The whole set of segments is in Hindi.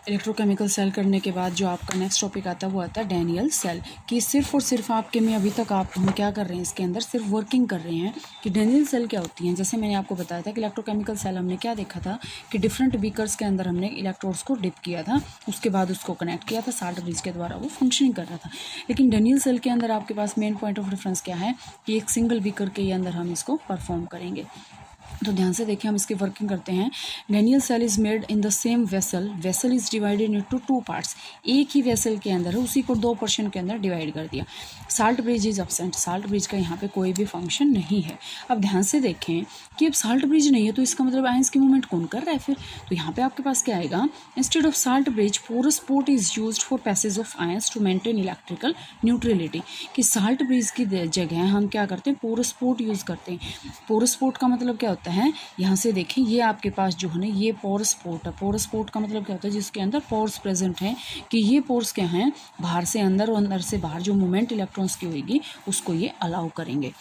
इलेक्ट्रोकेमिकल सेल करने के बाद जो आपका नेक्स्ट टॉपिक आता है वो आता है डैनियल सेल, कि सिर्फ और सिर्फ आपके में अभी तक हम क्या कर रहे हैं इसके अंदर सिर्फ वर्किंग कर रहे हैं कि डैनियल सेल क्या होती हैं। जैसे मैंने आपको बताया था कि इलेक्ट्रोकेमिकल सेल हमने क्या देखा था कि डिफरेंट बीकर्स के अंदर हमने इलेक्ट्रोड्स को डिप किया था, उसके बाद उसको कनेक्ट किया था साल्ट ब्रिज के द्वारा, वो फंक्शनिंग कर रहा था। लेकिन डैनियल सेल के अंदर आपके पास मेन पॉइंट ऑफ डिफरेंस क्या है कि एक सिंगल बीकर के अंदर हम इसको परफॉर्म करेंगे। तो ध्यान से देखिए, हम इसकी वर्किंग करते हैं। Daniell cell is made in the same vessel, vessel is divided into two parts. एक ही वेसल के अंदर है, उसी को दो पोर्शन के अंदर डिवाइड कर दिया। Salt bridge is absent, salt bridge का यहाँ पे कोई भी फंक्शन नहीं है। अब ध्यान से देखें कि अब साल्ट ब्रिज नहीं है तो इसका मतलब आयंस की मूवमेंट कौन कर रहा है फिर। तो यहाँ पे आपके पास क्या आएगा, instead of salt bridge porous port is used for passage of ions to maintain electrical neutrality. कि साल्ट ब्रिज की जगह हम क्या करते हैं, पोरस पोर्ट यूज़ करते हैं। पोरस पोर्ट का मतलब क्या होता है, यहाँ से देखें ये आपके पास जो है ना ये पोरस पोर्ट है। पोरस पोर्ट का मतलब क्या होता है, जिसके अंदर पोर्स प्रेजेंट हैं, कि ये पोर्स क्या हैं, बाहर से अंदर और अंदर से बाहर जो मूवमेंट इलेक्ट्रॉन्स की होगी उसको ये अलाउ करेंगे,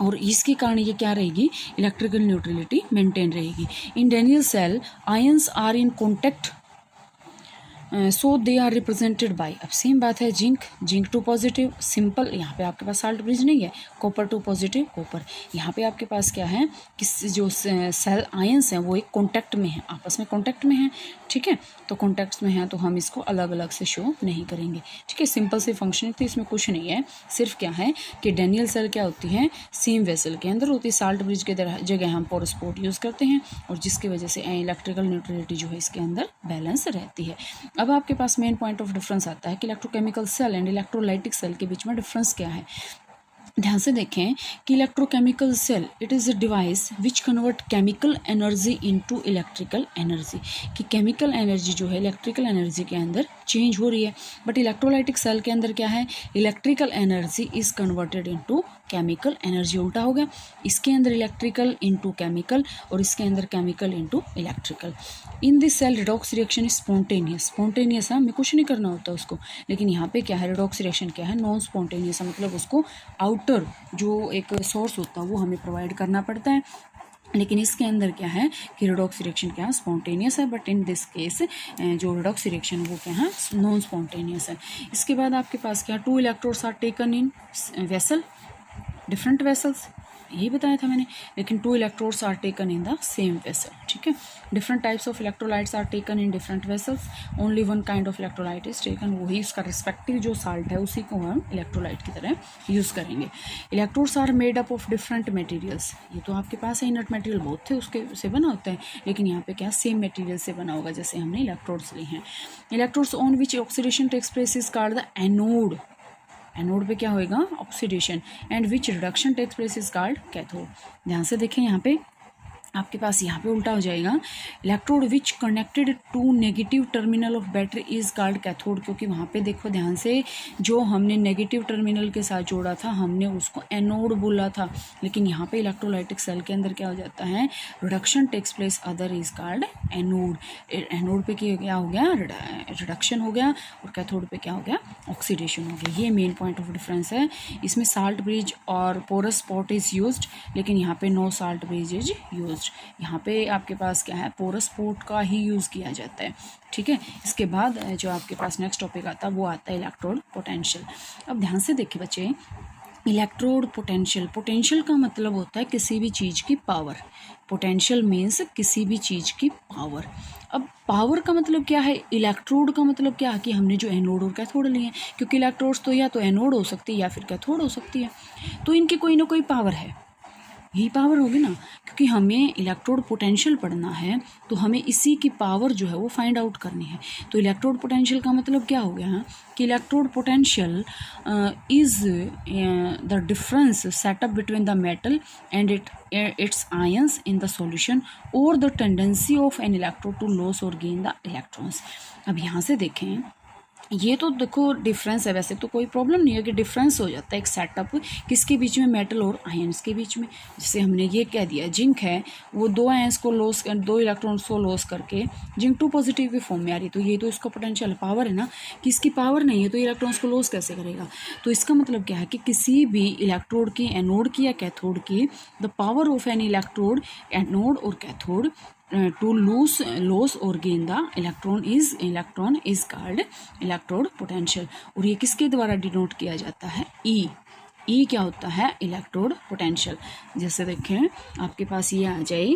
और इसके कारण ये क्या रहेगी, इलेक्ट्रिकल न्यूट्रलिटी मेंटेन रहेगी। In Daniell cell ions are in contact so they are represented by, अब सेम बात है, जिंक टू पॉजिटिव सिंपल, यहाँ पे आपके पास साल्ट ब्रिज नहीं है, कॉपर टू पॉजिटिव कॉपर। यहाँ पे आपके पास क्या है कि जो सेल आयंस हैं वो एक कॉन्टैक्ट में है, आपस में कॉन्टैक्ट में हैं, ठीक है। तो कॉन्टैक्ट्स में हैं तो हम इसको अलग अलग से शो नहीं करेंगे, ठीक है। सिंपल से फंक्शनिंग थी, इसमें कुछ नहीं है, सिर्फ क्या है कि डैनियल सेल क्या होती है, सेम वेसल के अंदर होती है। साल्ट ब्रिज के जगह हम पोरस पोर्ट यूज़ करते हैं, और जिसकी वजह से इलेक्ट्रिकल न्यूट्रलिटी जो है इसके अंदर बैलेंस रहती है। अब आपके पास मेन पॉइंट ऑफ डिफरेंस आता है कि electrochemical cell and electrolytic cell के बीच में डिफरेंस क्या है। ध्यान से देखें कि electrochemical cell it is a device which convert chemical energy into electrical energy, कि केमिकल एनर्जी जो है इलेक्ट्रिकल एनर्जी के अंदर चेंज हो रही है। बट इलेक्ट्रोलाइटिक सेल के अंदर क्या है, electrical energy is converted into chemical energy, उल्टा हो गया। इसके अंदर इलेक्ट्रिकल इनटू केमिकल और इसके अंदर chemical into electrical. In this cell redox reaction is spontaneous है, हमें कुछ नहीं करना होता उसको। लेकिन यहाँ पे क्या है, रिडॉक्स रिएक्शन क्या है, नॉन स्पॉन्टेनियस है, मतलब उसको आउटर जो एक सोर्स होता है वो हमें प्रोवाइड करना पड़ता है। लेकिन इसके अंदर क्या है कि रिडॉक्स रिएक्शन क्या है, स्पॉन्टेनियस है। बट इन दिस केस जो रिडॉक्स रिएक्शन है वो क्या है, नॉन स्पॉन्टेनियस है। इसके बाद आपके पास क्या, two electrodes are taken in vessel, different vessels, यही बताया था मैंने, लेकिन two electrodes are taken in the same vessel, ठीक है। Different types of electrolytes are taken in different vessels, only one kind of electrolyte is taken, वही उसका रिस्पेक्टिव जो साल्ट है उसी को हम इलेक्ट्रोलाइट की तरह यूज़ करेंगे। Electrodes are made up of different materials, ये तो आपके पास है इनर्ट मटेरियल बहुत थे उसके से बना होता है, लेकिन यहाँ पे क्या सेम मटेरियल से बना होगा जैसे हमने इलेक्ट्रोड्स ली हैं। Electrodes on which oxidation takes place is called the anode, anode पे क्या होएगा, oxidation, and which reduction takes place is called cathode. ध्यान से देखें यहाँ पे आपके पास यहाँ पे उल्टा हो जाएगा, electrode which connected to negative terminal of battery is called cathode, क्योंकि वहाँ पे देखो ध्यान से जो हमने नेगेटिव टर्मिनल के साथ जोड़ा था हमने उसको एनोड बोला था, लेकिन यहाँ पे इलेक्ट्रोलाइटिक सेल के अंदर क्या हो जाता है, reduction takes place other is called anode. Anode पे क्या हो गया, रिडक्शन हो गया, और कैथोड पे क्या हो गया, ऑक्सीडेशन हो गया। ये मेन पॉइंट ऑफ डिफरेंस है। इसमें साल्ट ब्रिज और पोरस पोर्ट इज यूज्ड, लेकिन यहाँ पे no salt bridge is used. यहाँ पे आपके पास क्या है, पोरस पोर्ट का ही यूज़ किया जाता है, ठीक है। इसके बाद जो आपके पास नेक्स्ट टॉपिक आता है वो आता है इलेक्ट्रोड पोटेंशियल। अब ध्यान से देखिए बच्चे, इलेक्ट्रोड पोटेंशियल, पोटेंशियल का मतलब होता है किसी भी चीज़ की पावर, पोटेंशियल मीन्स किसी भी चीज़ की पावर। अब पावर का मतलब क्या है, इलेक्ट्रोड का मतलब क्या है कि हमने जो एनोड और कैथोड लिए हैं, क्योंकि इलेक्ट्रोड्स तो या तो एनोड हो सकती है या फिर कैथोड हो सकती है, तो इनकी कोई ना कोई पावर है, यही पावर होगी ना, क्योंकि हमें इलेक्ट्रोड पोटेंशियल पढ़ना है तो हमें इसी की पावर जो है वो फाइंड आउट करनी है। तो इलेक्ट्रोड पोटेंशियल का मतलब क्या हो गया कि electrode potential is the difference setup between the metal and its ions in the solution और the tendency of an electrode to loss और गेन द इलेक्ट्रॉन्स। अब यहाँ से देखें, ये तो देखो डिफरेंस है, वैसे तो कोई प्रॉब्लम नहीं है कि डिफरेंस हो जाता है एक सेटअप किसके बीच में, मेटल और आयंस के बीच में। जैसे हमने ये कह दिया जिंक है वो दो आयंस को लॉस, दो इलेक्ट्रॉन्स को लॉस करके जिंक टू पॉजिटिव की फॉर्म में आ रही, तो ये तो इसका पोटेंशियल पावर है ना, कि इसकी पावर नहीं है तो इलेक्ट्रॉन्स को लॉस कैसे करेगा। तो इसका मतलब क्या है कि किसी भी इलेक्ट्रोड की, एनोड की या कैथोड की, the power of an electrode, anode और cathode to lose or gain the electron is called electrode potential। और ये किसके द्वारा डिनोट किया जाता है? ई क्या होता है? Electrode potential. जैसे देखें आपके पास ये आ जाए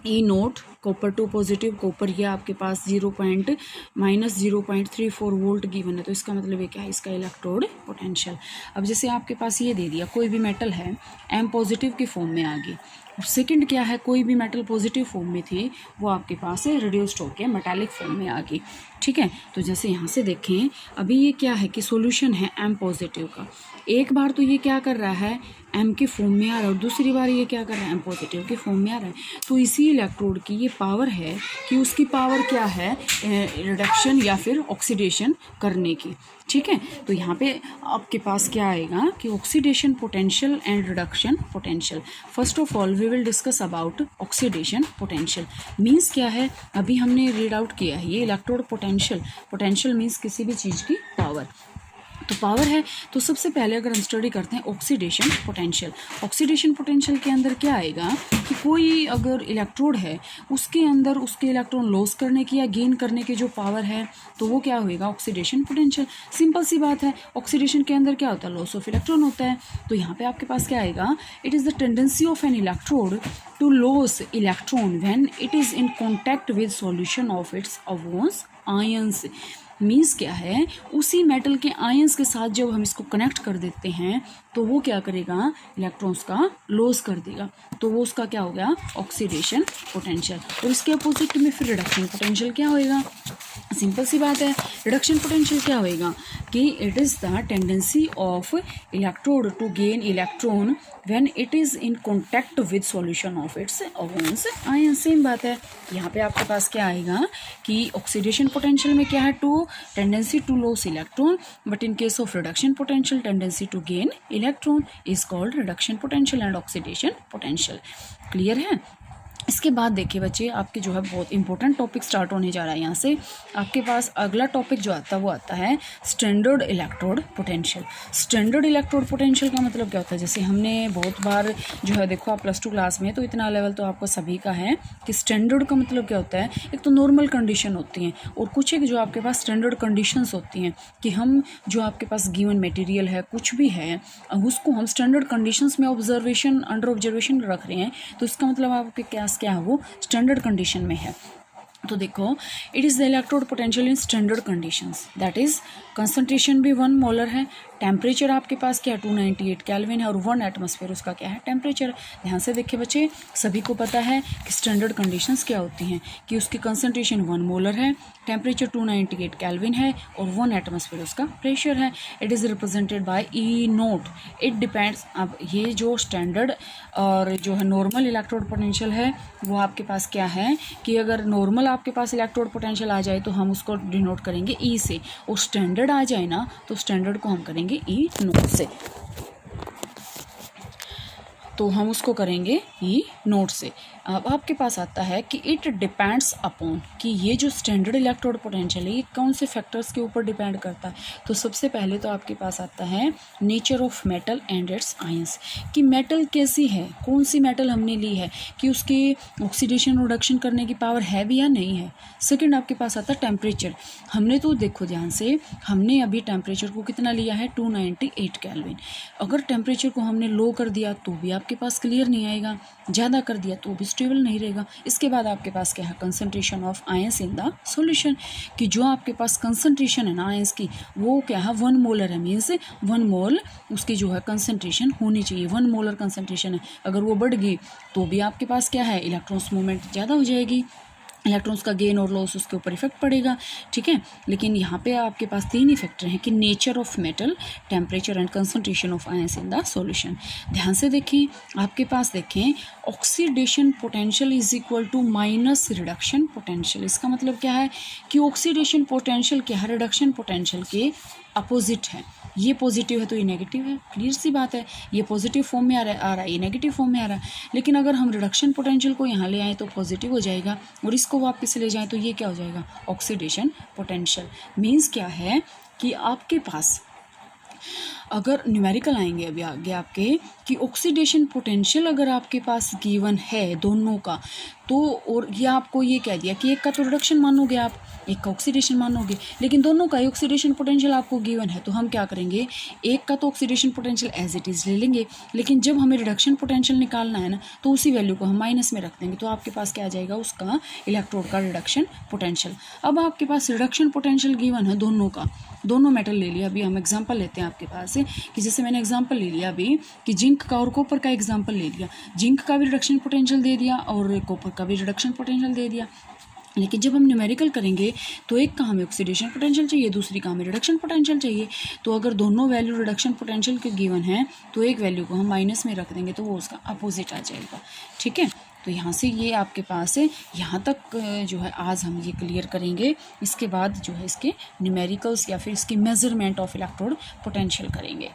E naught, copper two positive copper, ये आपके पास -0.34 वोल्ट गिवन है, तो इसका मतलब ये क्या है? इसका इलेक्ट्रोड पोटेंशियल। अब जैसे आपके पास ये दे दिया कोई भी मेटल है एम पॉजिटिव की फॉर्म में आ गई, सेकंड क्या है? कोई भी मेटल पॉजिटिव फॉर्म में थी वो आपके पास रिड्यूस्ड होकर मेटालिक फॉर्म में आ गई, ठीक है। तो जैसे यहाँ से देखें अभी ये क्या है कि सॉल्यूशन है एम पॉजिटिव का, एक बार तो ये क्या कर रहा है? एम के फॉर्म में आ रहा है, और दूसरी बार ये क्या कर रहा है? एम पॉजिटिव के फॉर्म में आ रहा है। तो इसी इलेक्ट्रोड की ये पावर है कि उसकी पावर क्या है? रिडक्शन या फिर ऑक्सीडेशन करने की, ठीक है। तो यहाँ पे आपके पास क्या आएगा कि oxidation potential and reduction potential. First of all we will discuss about oxidation potential. Means क्या है? अभी हमने रीड आउट किया है ये इलेक्ट्रोड पोटेंशियल मीन्स किसी भी चीज़ की पावर, तो पावर है। तो सबसे पहले अगर हम स्टडी करते हैं ऑक्सीडेशन पोटेंशियल के अंदर क्या आएगा कि कोई अगर इलेक्ट्रोड है उसके अंदर उसके इलेक्ट्रॉन लॉस करने की या गेन करने की जो पावर है तो वो क्या होएगा? Oxidation potential. सिंपल सी बात है, ऑक्सीडेशन के अंदर क्या होता है? लॉस ऑफ इलेक्ट्रॉन होता है। तो यहाँ पे आपके पास क्या आएगा? It is the tendency of an electrode to loss electron when it is in contact with solution of its own ions. Means क्या है? उसी मेटल के आयंस के साथ जब हम इसको कनेक्ट कर देते हैं तो वो क्या करेगा? इलेक्ट्रॉन्स का लॉस कर देगा, तो वो उसका क्या हो गया? Oxidation potential. और इसके अपोजिट में फिर रिडक्शन पोटेंशियल क्या होएगा? सिंपल सी बात है, रिडक्शन पोटेंशियल क्या होएगा कि it is the tendency of electrode to gain electron when it is in contact with solution of its own ion. Same बात है, यहाँ पे आपके पास क्या आएगा कि ऑक्सीडेशन पोटेंशियल में क्या है? To tendency to loss electron, but in case of reduction potential tendency to gain electron is called reduction potential and oxidation potential. Clear है? इसके बाद देखिए बच्चे आपके जो है बहुत इंपॉर्टेंट टॉपिक स्टार्ट होने जा रहा है। यहाँ से आपके पास अगला टॉपिक जो आता है वो आता है standard electrode potential. Standard electrode potential का मतलब क्या होता है? जैसे हमने बहुत बार जो है देखो आप +2 क्लास में तो इतना लेवल तो आपको सभी का है कि स्टैंडर्ड का मतलब क्या होता है? एक तो नॉर्मल कंडीशन होती हैं और कुछ एक जो आपके पास स्टैंडर्ड कंडीशंस होती हैं कि हम जो आपके पास गिवन मटेरियल है कुछ भी है उसको हम स्टैंडर्ड कंडीशंस में अंडर ऑब्जर्वेशन रख रहे हैं, तो इसका मतलब आपके क्या है? वो स्टैंडर्ड कंडीशन में है। तो देखो it is the electrode potential in standard conditions, that is concentration भी 1 मोलर है, टेम्परेचर आपके पास क्या है? 298 केल्विन है, और 1 एटमॉस्फेयर उसका क्या है? टेम्परेचर। ध्यान से देखिए बच्चे, सभी को पता है कि स्टैंडर्ड कंडीशंस क्या होती हैं कि उसकी कंसंट्रेशन 1 मोलर है, टेम्परेचर 298 केल्विन है, और 1 एटमॉस्फेयर उसका प्रेशर है। It is represented by E note. It depends. अब ये जो स्टैंडर्ड और जो है नॉर्मल इलेक्ट्रोड पोटेंशियल है वो आपके पास क्या है कि अगर नॉर्मल आपके पास इलेक्ट्रोड पोटेंशियल आ जाए तो हम उसको डिनोट करेंगे ई से, और स्टैंडर्ड आ जाए ना तो स्टैंडर्ड को हम करेंगे ई नोट से, तो हम उसको करेंगे ई नोट से। अब आपके पास आता है कि इट डिपेंड्स अपॉन, कि ये जो स्टैंडर्ड इलेक्ट्रोड पोटेंशियल है ये कौन से फैक्टर्स के ऊपर डिपेंड करता है? तो सबसे पहले तो आपके पास आता है nature of metal and its ions, कि मेटल कैसी है, कौन सी मेटल हमने ली है, कि उसकी ऑक्सीडेशन रिडक्शन करने की पावर है भी या नहीं है। सेकेंड आपके पास आता है टेम्परेचर। हमने तो देखो ध्यान से, हमने अभी टेम्परेचर को कितना लिया है? 298 केल्विन। अगर टेम्परेचर को हमने लो कर दिया तो भी आपके पास क्लियर नहीं आएगा, ज़्यादा कर दिया तो भी स्टेबल नहीं रहेगा। इसके बाद आपके पास क्या है? Concentration of ions in the solution, कि जो आपके पास कंसंट्रेशन है ना आयंस की वो क्या है? 1 मोलर है, मीन्स 1 मोल उसकी जो है कंसंट्रेशन होनी चाहिए। 1 मोलर कंसंट्रेशन है, अगर वो बढ़ गई तो भी आपके पास क्या है? इलेक्ट्रॉन्स मूवमेंट ज़्यादा हो जाएगी, इलेक्ट्रॉन्स का गेन और लॉस उसके ऊपर इफेक्ट पड़ेगा, ठीक है। लेकिन यहाँ पे आपके पास 3 ही फैक्टर हैं कि nature of metal, temperature and concentration of ions in the solution. ध्यान से देखें, आपके पास देखें oxidation potential is equal to minus reduction potential. इसका मतलब क्या है कि ऑक्सीडेशन पोटेंशियल क्या है? रिडक्शन पोटेंशियल के अपोजिट है। ये पॉजिटिव है तो ये नेगेटिव है, क्लियर सी बात है। ये पॉजिटिव फॉर्म में आ रहा है, ये नेगेटिव फॉर्म में आ रहा है। लेकिन अगर हम रिडक्शन पोटेंशियल को यहाँ ले आएँ तो पॉजिटिव हो जाएगा, और इसको वापस ले जाएँ तो ये क्या हो जाएगा? Oxidation potential. मीन्स क्या है कि आपके पास अगर न्यूमेरिकल आएंगे अभी आगे आपके कि ऑक्सीडेशन पोटेंशियल अगर आपके पास गिवन है दोनों का, तो और ये आपको ये कह दिया कि एक का तो रिडक्शन मानोगे आप, एक का ऑक्सीडेशन मानोगे, लेकिन दोनों का ही ऑक्सीडेशन पोटेंशियल आपको गिवन है, तो हम क्या करेंगे, एक का तो oxidation potential as it is ले लेंगे, लेकिन जब हमें रिडक्शन पोटेंशियल निकालना है ना, तो उसी वैल्यू को हम माइनस में रख देंगे, तो आपके पास क्या आ जाएगा, उसका इलेक्ट्रोड का रिडक्शन पोटेंशियल। अब आपके पास रिडक्शन पोटेंशियल गिवन है दोनों का, दोनों मेटल ले लिया। अभी हम एग्जांपल लेते हैं आपके पास से कि जैसे मैंने एग्जांपल ले लिया अभी कि जिंक का और कॉपर का एग्जांपल ले लिया, जिंक का भी रिडक्शन पोटेंशियल दे दिया और कॉपर का भी रिडक्शन पोटेंशियल दे दिया। लेकिन जब हम न्यूमेरिकल करेंगे तो एक का हमें ऑक्सीडेशन पोटेंशियल चाहिए, दूसरी का हमें रिडक्शन पोटेंशियल चाहिए। तो अगर दोनों वैल्यू रिडक्शन पोटेंशियल के गिवन है तो एक वैल्यू को हम माइनस में रख देंगे, तो वो उसका अपोजिट आ जाएगा। ठीक है, तो यहाँ से ये आपके पास है, यहाँ तक जो है आज हम ये क्लियर करेंगे। इसके बाद जो है इसके न्यूमेरिकल्स या फिर इसकी मेजरमेंट ऑफ इलेक्ट्रोड पोटेंशियल करेंगे।